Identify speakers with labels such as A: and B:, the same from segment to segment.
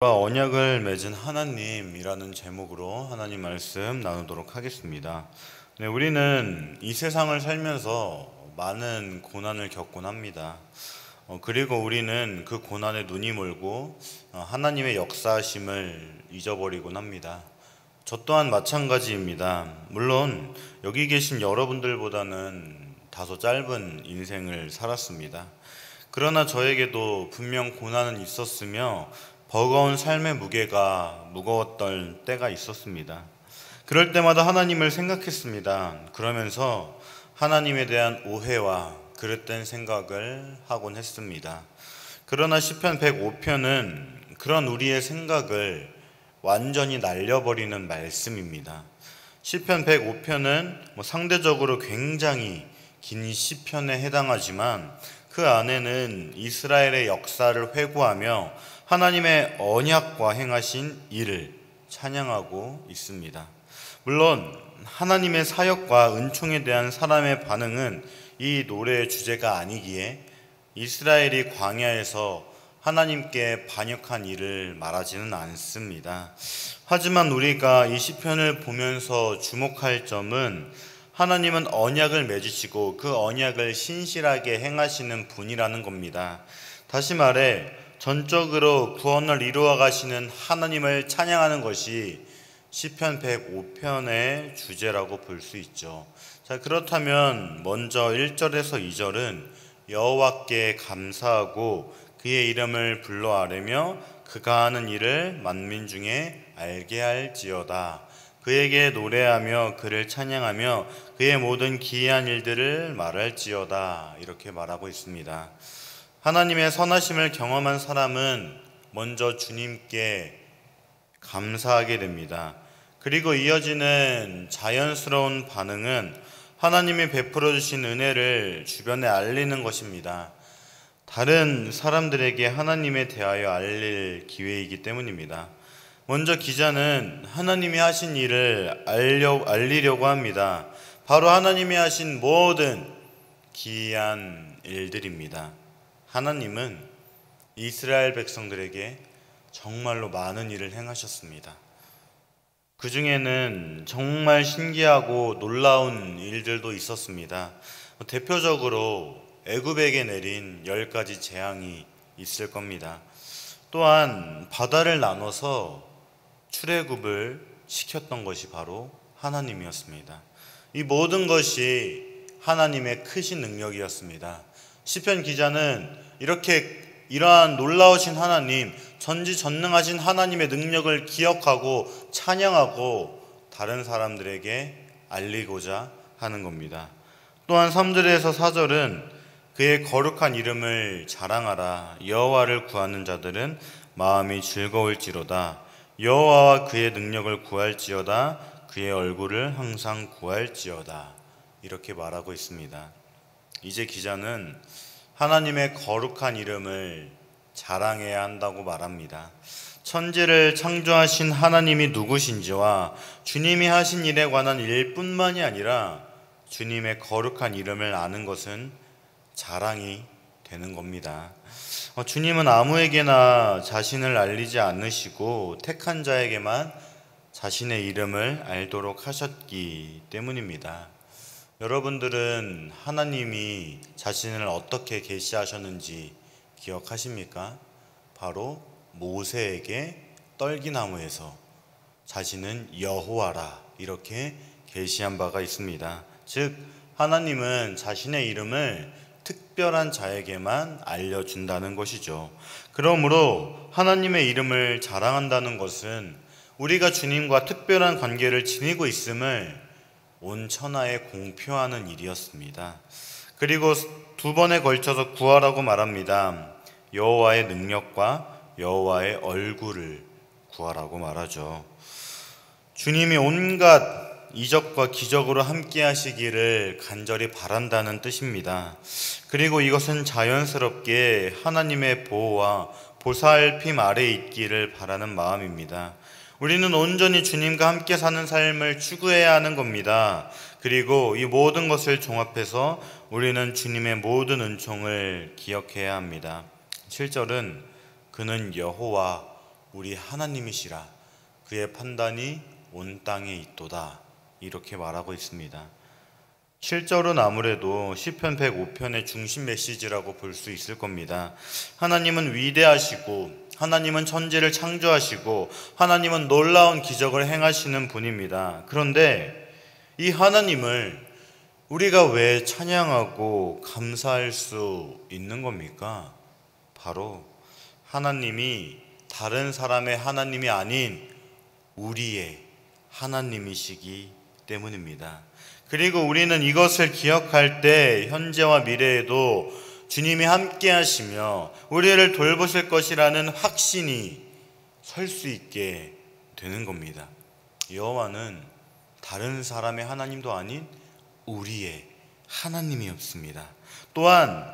A: 언약을 맺은 하나님이라는 제목으로 하나님 말씀 나누도록 하겠습니다. 네, 우리는 이 세상을 살면서 많은 고난을 겪곤 합니다. 그리고 우리는 그 고난에 눈이 멀고 하나님의 역사하심을 잊어버리곤 합니다. 저 또한 마찬가지입니다. 물론 여기 계신 여러분들보다는 다소 짧은 인생을 살았습니다. 그러나 저에게도 분명 고난은 있었으며 버거운 삶의 무게가 무거웠던 때가 있었습니다. 그럴 때마다 하나님을 생각했습니다. 그러면서 하나님에 대한 오해와 그릇된 생각을 하곤 했습니다. 그러나 시편 105편은 그런 우리의 생각을 완전히 날려버리는 말씀입니다. 시편 105편은 상대적으로 굉장히 긴 시편에 해당하지만 그 안에는 이스라엘의 역사를 회고하며 하나님의 언약과 행하신 일을 찬양하고 있습니다. 물론 하나님의 사역과 은총에 대한 사람의 반응은 이 노래의 주제가 아니기에 이스라엘이 광야에서 하나님께 반역한 일을 말하지는 않습니다. 하지만 우리가 이 시편을 보면서 주목할 점은 하나님은 언약을 맺으시고 그 언약을 신실하게 행하시는 분이라는 겁니다. 다시 말해 전적으로 구원을 이루어 가시는 하나님을 찬양하는 것이 시편 105편의 주제라고 볼 수 있죠. 자, 그렇다면 먼저 1절에서 2절은 여호와께 감사하고 그의 이름을 불러 아뢰며 그가 하는 일을 만민 중에 알게 할지어다. 그에게 노래하며 그를 찬양하며 그의 모든 기이한 일들을 말할지어다. 이렇게 말하고 있습니다. 하나님의 선하심을 경험한 사람은 먼저 주님께 감사하게 됩니다. 그리고 이어지는 자연스러운 반응은 하나님이 베풀어 주신 은혜를 주변에 알리는 것입니다. 다른 사람들에게 하나님에 대하여 알릴 기회이기 때문입니다. 먼저 기자는 하나님이 하신 일을 알리려고 합니다. 바로 하나님이 하신 모든 기이한 일들입니다. 하나님은 이스라엘 백성들에게 정말로 많은 일을 행하셨습니다. 그 중에는 정말 신기하고 놀라운 일들도 있었습니다. 대표적으로 애굽에게 내린 10가지 재앙이 있을 겁니다. 또한 바다를 나눠서 출애굽을 시켰던 것이 바로 하나님이었습니다. 이 모든 것이 하나님의 크신 능력이었습니다. 시편 기자는 이러한 놀라우신 하나님, 전지전능하신 하나님의 능력을 기억하고 찬양하고 다른 사람들에게 알리고자 하는 겁니다. 또한 3절에서 4절은 그의 거룩한 이름을 자랑하라. 여호와를 구하는 자들은 마음이 즐거울지로다. 여호와와 그의 능력을 구할지어다. 그의 얼굴을 항상 구할지어다. 이렇게 말하고 있습니다. 이제 기자는 하나님의 거룩한 이름을 자랑해야 한다고 말합니다. 천지를 창조하신 하나님이 누구신지와 주님이 하신 일에 관한 일뿐만이 아니라 주님의 거룩한 이름을 아는 것은 자랑이 되는 겁니다. 주님은 아무에게나 자신을 알리지 않으시고 택한 자에게만 자신의 이름을 알도록 하셨기 때문입니다. 여러분들은 하나님이 자신을 어떻게 계시하셨는지 기억하십니까? 바로 모세에게 떨기나무에서 자신은 여호와라 이렇게 계시한 바가 있습니다. 즉 하나님은 자신의 이름을 특별한 자에게만 알려준다는 것이죠. 그러므로 하나님의 이름을 자랑한다는 것은 우리가 주님과 특별한 관계를 지니고 있음을 온 천하에 공표하는 일이었습니다. 그리고 2번에 걸쳐서 구하라고 말합니다. 여호와의 능력과 여호와의 얼굴을 구하라고 말하죠. 주님이 온갖 이적과 기적으로 함께 하시기를 간절히 바란다는 뜻입니다. 그리고 이것은 자연스럽게 하나님의 보호와 보살핌 아래에 있기를 바라는 마음입니다. 우리는 온전히 주님과 함께 사는 삶을 추구해야 하는 겁니다. 그리고 이 모든 것을 종합해서 우리는 주님의 모든 은총을 기억해야 합니다. 7절은 그는 여호와 우리 하나님이시라. 그의 판단이 온 땅에 있도다. 이렇게 말하고 있습니다. 실제로는 아무래도 시편 105편의 중심 메시지라고 볼 수 있을 겁니다. 하나님은 위대하시고 하나님은 천지를 창조하시고 하나님은 놀라운 기적을 행하시는 분입니다. 그런데 이 하나님을 우리가 왜 찬양하고 감사할 수 있는 겁니까? 바로 하나님이 다른 사람의 하나님이 아닌 우리의 하나님이시기 때문입니다. 그리고 우리는 이것을 기억할 때 현재와 미래에도 주님이 함께 하시며 우리를 돌보실 것이라는 확신이 설 수 있게 되는 겁니다. 여호와는 다른 사람의 하나님도 아닌 우리의 하나님이었습니다. 또한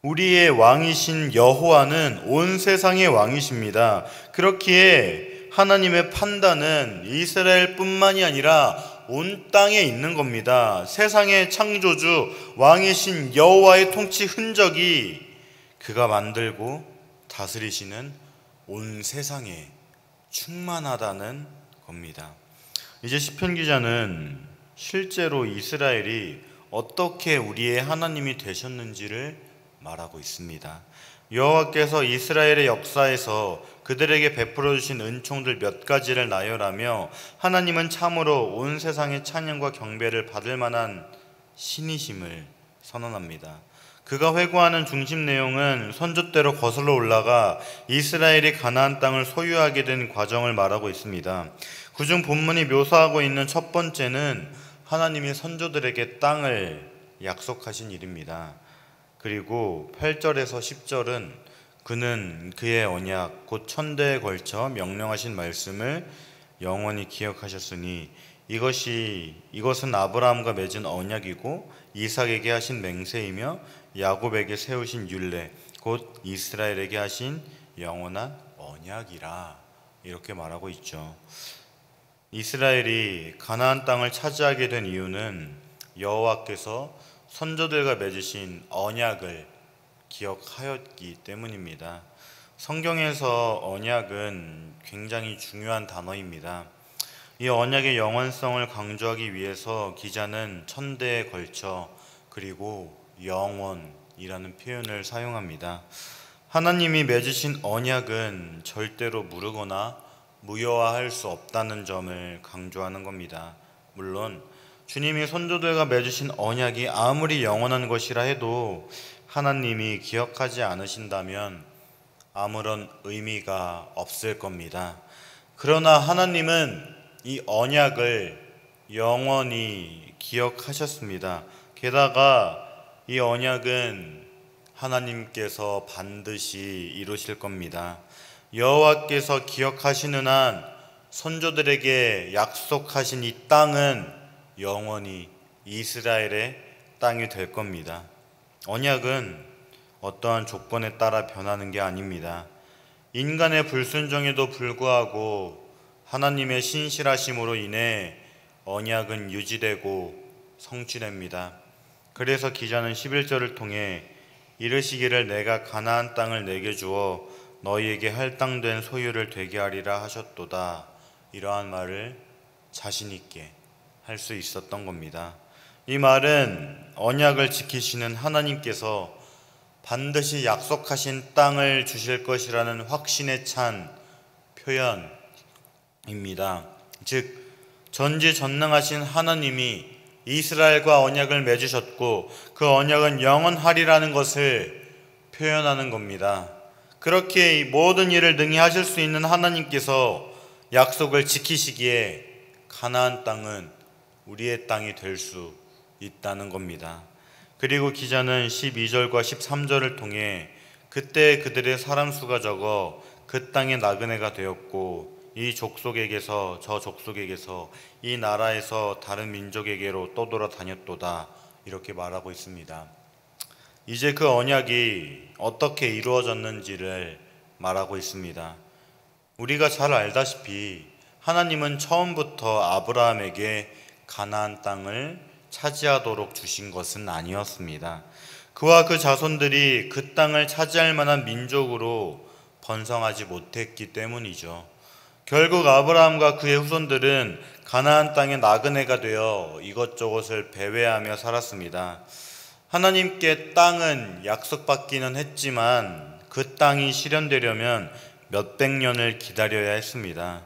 A: 우리의 왕이신 여호와는 온 세상의 왕이십니다. 그렇기에 하나님의 판단은 이스라엘뿐만이 아니라 온 땅에 있는 겁니다. 세상의 창조주 왕이신 여호와의 통치 흔적이 그가 만들고 다스리시는 온 세상에 충만하다는 겁니다. 이제 시편 기자는 실제로 이스라엘이 어떻게 우리의 하나님이 되셨는지를 말하고 있습니다. 여호와께서 이스라엘의 역사에서 그들에게 베풀어 주신 은총들 몇 가지를 나열하며 하나님은 참으로 온 세상의 찬양과 경배를 받을 만한 신이심을 선언합니다. 그가 회고하는 중심 내용은 선조 때로 거슬러 올라가 이스라엘이 가나안 땅을 소유하게 된 과정을 말하고 있습니다. 그중 본문이 묘사하고 있는 첫 번째는 하나님이 선조들에게 땅을 약속하신 일입니다. 그리고 8절에서 10절은 그는 그의 언약 곧 천대에 걸쳐 명령하신 말씀을 영원히 기억하셨으니 이것은 아브라함과 맺은 언약이고 이삭에게 하신 맹세이며 야곱에게 세우신 율례 곧 이스라엘에게 하신 영원한 언약이라 이렇게 말하고 있죠. 이스라엘이 가나안 땅을 차지하게 된 이유는 여호와께서 선조들과 맺으신 언약을 기억하였기 때문입니다. 성경에서 언약은 굉장히 중요한 단어입니다. 이 언약의 영원성을 강조하기 위해서 기자는 천대에 걸쳐 그리고 영원이라는 표현을 사용합니다. 하나님이 맺으신 언약은 절대로 무르거나 무효화할 수 없다는 점을 강조하는 겁니다. 물론 주님이 선조들과 맺으신 언약이 아무리 영원한 것이라 해도 하나님이 기억하지 않으신다면 아무런 의미가 없을 겁니다. 그러나 하나님은 이 언약을 영원히 기억하셨습니다. 게다가 이 언약은 하나님께서 반드시 이루실 겁니다. 여호와께서 기억하시는 한 선조들에게 약속하신 이 땅은 영원히 이스라엘의 땅이 될 겁니다. 언약은 어떠한 조건에 따라 변하는 게 아닙니다. 인간의 불순종에도 불구하고 하나님의 신실하심으로 인해 언약은 유지되고 성취됩니다. 그래서 기자는 11절을 통해 이르시기를 내가 가나안 땅을 내게 주어 너희에게 할당된 소유를 되게 하리라 하셨도다. 이러한 말을 자신 있게 할 수 있었던 겁니다. 이 말은 언약을 지키시는 하나님께서 반드시 약속하신 땅을 주실 것이라는 확신에 찬 표현입니다. 즉 전지전능하신 하나님이 이스라엘과 언약을 맺으셨고 그 언약은 영원하리라는 것을 표현하는 겁니다. 그렇게 모든 일을 능히 하실 수 있는 하나님께서 약속을 지키시기에 가나안 땅은 우리의 땅이 될 수 있다는 겁니다. 그리고 기자는 12절과 13절을 통해 그때 그들의 사람 수가 적어 그 땅의 나그네가 되었고 이 족속에게서 저 족속에게서 이 나라에서 다른 민족에게로 떠돌아 다녔도다. 이렇게 말하고 있습니다. 이제 그 언약이 어떻게 이루어졌는지를 말하고 있습니다. 우리가 잘 알다시피 하나님은 처음부터 아브라함에게 가나안 땅을 차지하도록 주신 것은 아니었습니다. 그와 그 자손들이 그 땅을 차지할 만한 민족으로 번성하지 못했기 때문이죠. 결국 아브라함과 그의 후손들은 가나안 땅의 나그네가 되어 이것저것을 배회하며 살았습니다. 하나님께 땅은 약속받기는 했지만 그 땅이 실현되려면 몇백 년을 기다려야 했습니다.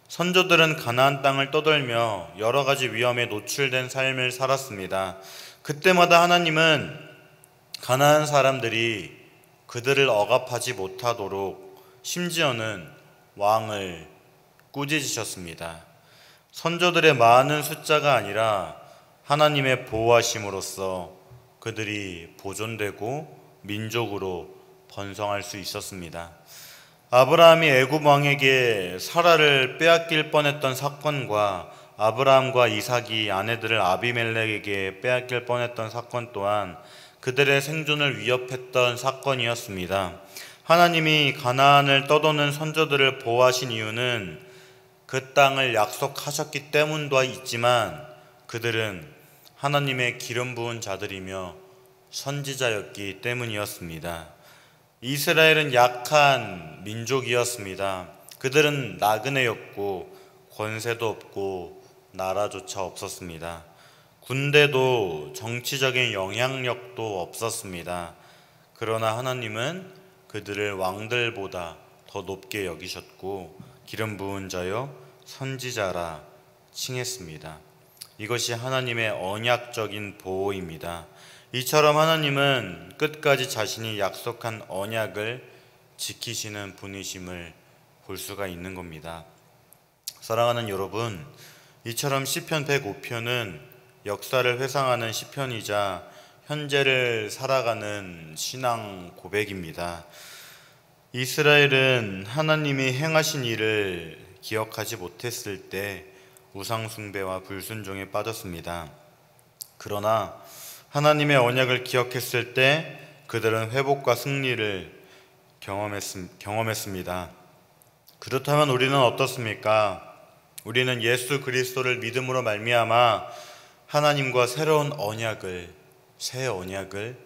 A: 선조들은 가나안 땅을 떠돌며 여러 가지 위험에 노출된 삶을 살았습니다. 그때마다 하나님은 가나안 사람들이 그들을 억압하지 못하도록 심지어는 왕을 꾸짖으셨습니다. 선조들의 많은 숫자가 아니라 하나님의 보호하심으로써 그들이 보존되고 민족으로 번성할 수 있었습니다. 아브라함이 애굽 왕에게 사라를 빼앗길 뻔했던 사건과 아브라함과 이삭이 아내들을 아비멜렉에게 빼앗길 뻔했던 사건 또한 그들의 생존을 위협했던 사건이었습니다. 하나님이 가나안을 떠도는 선조들을 보호하신 이유는 그 땅을 약속하셨기 때문도 있지만 그들은 하나님의 기름 부은 자들이며 선지자였기 때문이었습니다. 이스라엘은 약한 민족이었습니다. 그들은 나그네였고 권세도 없고 나라조차 없었습니다. 군대도 정치적인 영향력도 없었습니다. 그러나 하나님은 그들을 왕들보다 더 높게 여기셨고 기름 부은 자여 선지자라 칭했습니다. 이것이 하나님의 언약적인 보호입니다. 이처럼 하나님은 끝까지 자신이 약속한 언약을 지키시는 분이심을 볼 수가 있는 겁니다. 사랑하는 여러분, 이처럼 시편 105편은 역사를 회상하는 시편이자 현재를 살아가는 신앙 고백입니다. 이스라엘은 하나님이 행하신 일을 기억하지 못했을 때 우상 숭배와 불순종에 빠졌습니다. 그러나 하나님의 언약을 기억했을 때 그들은 회복과 승리를 경험했습니다. 그렇다면 우리는 어떻습니까? 우리는 예수 그리스도를 믿음으로 말미암아 하나님과 새로운 언약을, 새 언약을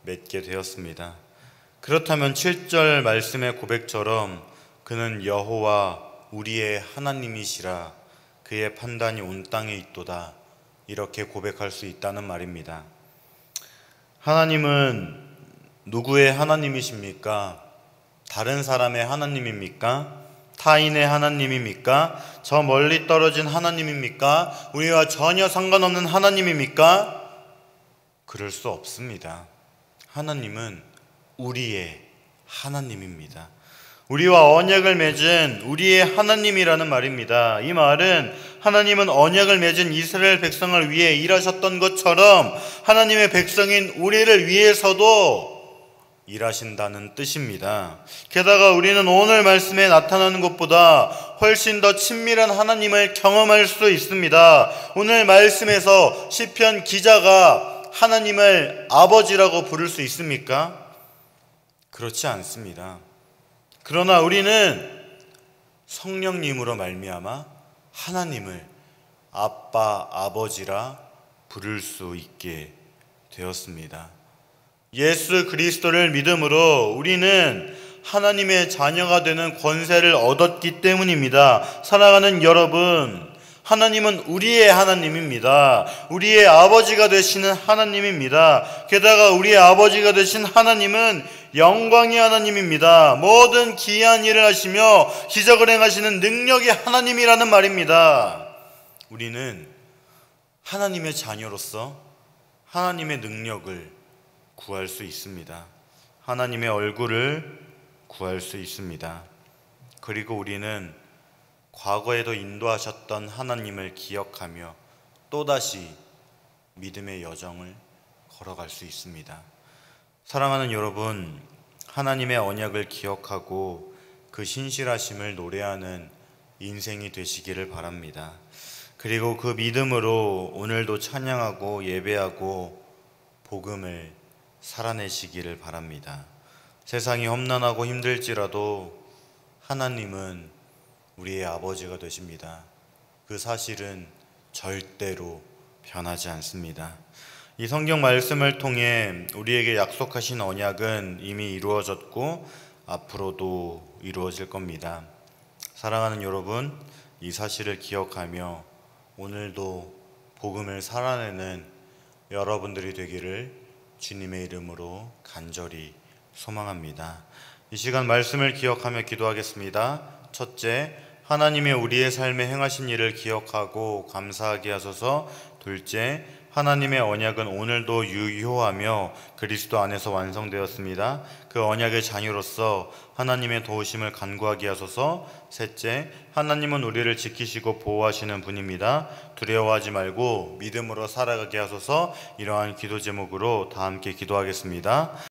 A: 맺게 되었습니다. 그렇다면 7절 말씀의 고백처럼 그는 여호와 우리의 하나님이시라 그의 판단이 온 땅에 있도다 이렇게 고백할 수 있다는 말입니다. 하나님은 누구의 하나님이십니까? 다른 사람의 하나님입니까? 타인의 하나님입니까? 저 멀리 떨어진 하나님입니까? 우리와 전혀 상관없는 하나님입니까? 그럴 수 없습니다. 하나님은 우리의 하나님입니다. 우리와 언약을 맺은 우리의 하나님이라는 말입니다. 이 말은 하나님은 언약을 맺은 이스라엘 백성을 위해 일하셨던 것처럼 하나님의 백성인 우리를 위해서도 일하신다는 뜻입니다. 게다가 우리는 오늘 말씀에 나타나는 것보다 훨씬 더 친밀한 하나님을 경험할 수 있습니다. 오늘 말씀에서 시편 기자가 하나님을 아버지라고 부를 수 있습니까? 그렇지 않습니다. 그러나 우리는 성령님으로 말미암아 하나님을 아빠, 아버지라 부를 수 있게 되었습니다. 예수 그리스도를 믿음으로 우리는 하나님의 자녀가 되는 권세를 얻었기 때문입니다. 사랑하는 여러분, 하나님은 우리의 하나님입니다. 우리의 아버지가 되시는 하나님입니다. 게다가 우리의 아버지가 되신 하나님은 영광의 하나님입니다. 모든 기이한 일을 하시며 기적을 행하시는 능력의 하나님이라는 말입니다. 우리는 하나님의 자녀로서 하나님의 능력을 구할 수 있습니다. 하나님의 얼굴을 구할 수 있습니다. 그리고 우리는 과거에도 인도하셨던 하나님을 기억하며 또다시 믿음의 여정을 걸어갈 수 있습니다. 사랑하는 여러분, 하나님의 언약을 기억하고 그 신실하심을 노래하는 인생이 되시기를 바랍니다. 그리고 그 믿음으로 오늘도 찬양하고 예배하고 복음을 살아내시기를 바랍니다. 세상이 험난하고 힘들지라도 하나님은 우리의 아버지가 되십니다. 그 사실은 절대로 변하지 않습니다. 이 성경 말씀을 통해 우리에게 약속하신 언약은 이미 이루어졌고 앞으로도 이루어질 겁니다. 사랑하는 여러분, 이 사실을 기억하며 오늘도 복음을 살아내는 여러분들이 되기를 주님의 이름으로 간절히 소망합니다. 이 시간 말씀을 기억하며 기도하겠습니다. 첫째, 하나님의 우리의 삶에 행하신 일을 기억하고 감사하게 하소서. 둘째, 하나님의 언약은 오늘도 유효하며 그리스도 안에서 완성되었습니다. 그 언약의 자녀로서 하나님의 도우심을 간구하게 하소서. 셋째, 하나님은 우리를 지키시고 보호하시는 분입니다. 두려워하지 말고 믿음으로 살아가게 하소서. 이러한 기도 제목으로 다 함께 기도하겠습니다.